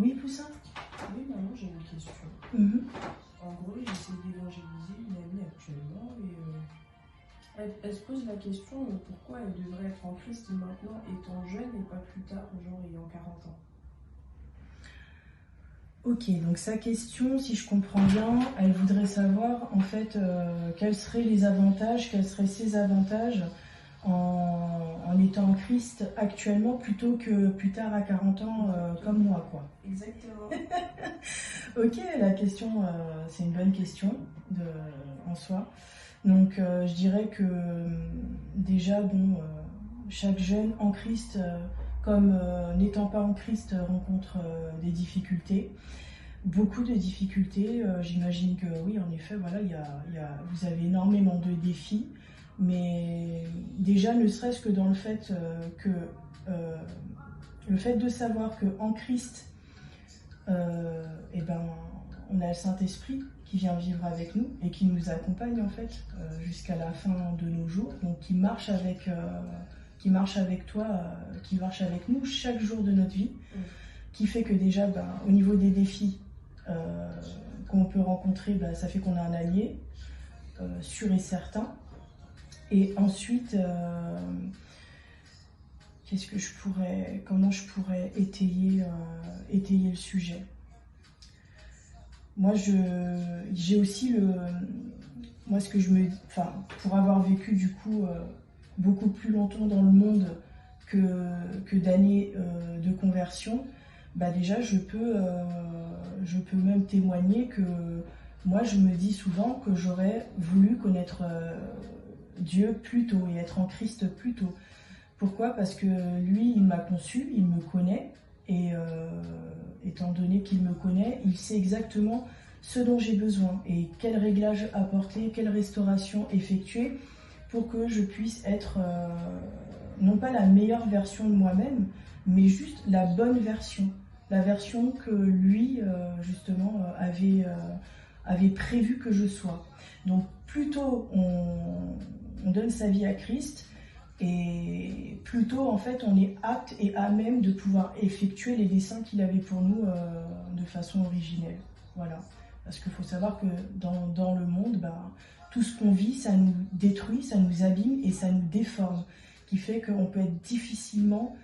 Oui, Poussin. Oui, maman, j'ai une question. En gros, j'essaie d'évangéliser une amie actuellement et elle se pose la question pourquoi elle devrait être en Christ maintenant étant jeune et pas plus tard, genre ayant 40 ans. Ok, donc sa question, si je comprends bien, elle voudrait savoir en fait quels seraient les avantages, quels seraient ses avantages en étant en Christ actuellement plutôt que plus tard à 40 ans comme moi, quoi. Exactement. Ok, la question, c'est une bonne question en soi. Donc je dirais que déjà, bon, chaque jeune en Christ, comme n'étant pas en Christ, rencontre des difficultés. Beaucoup de difficultés, j'imagine que oui, en effet, voilà, vous avez énormément de défis, mais déjà, ne serait-ce que dans le fait le fait de savoir qu'en Christ, on a le Saint-Esprit qui vient vivre avec nous et qui nous accompagne en fait jusqu'à la fin de nos jours, donc qui marche avec toi, qui marche avec nous chaque jour de notre vie, qui fait que déjà, au niveau des défis qu'on peut rencontrer, ça fait qu'on a un allié sûr et certain. Et ensuite, comment je pourrais étayer le sujet. Moi, j'ai aussi pour avoir vécu du coup beaucoup plus longtemps dans le monde que d'années de conversion, déjà je peux même témoigner que moi je me dis souvent que j'aurais voulu connaître Dieu plus tôt et être en Christ plus tôt. Pourquoi ? Parce que lui, il m'a conçu, il me connaît, et étant donné qu'il me connaît, il sait exactement ce dont j'ai besoin et quel réglage apporter, quelle restauration effectuer pour que je puisse être non pas la meilleure version de moi-même, mais juste la bonne version. La version que lui, justement, avait prévu que je sois. Donc, plus tôt on donne sa vie à Christ, et plutôt, en fait, on est apte et à même de pouvoir effectuer les desseins qu'il avait pour nous de façon originelle. Voilà. Parce qu'il faut savoir que dans le monde, tout ce qu'on vit, ça nous détruit, ça nous abîme et ça nous déforme. Qui fait qu'on peut être difficilement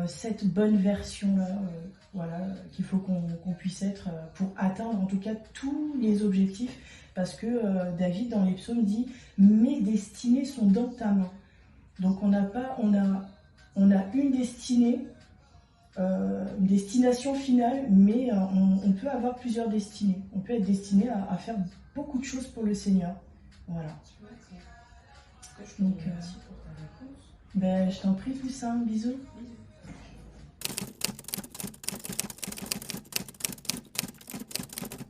cette bonne version-là, qu'il faut qu'on puisse être pour atteindre en tout cas tous les objectifs. Parce que David, dans les psaumes, dit « Mes destinées sont dans ta main ». Donc on a une destinée, une destination finale, mais on peut avoir plusieurs destinées. On peut être destiné à faire beaucoup de choses pour le Seigneur. Voilà. Donc, merci pour ta réponse. Je t'en prie, Poussin, bisous.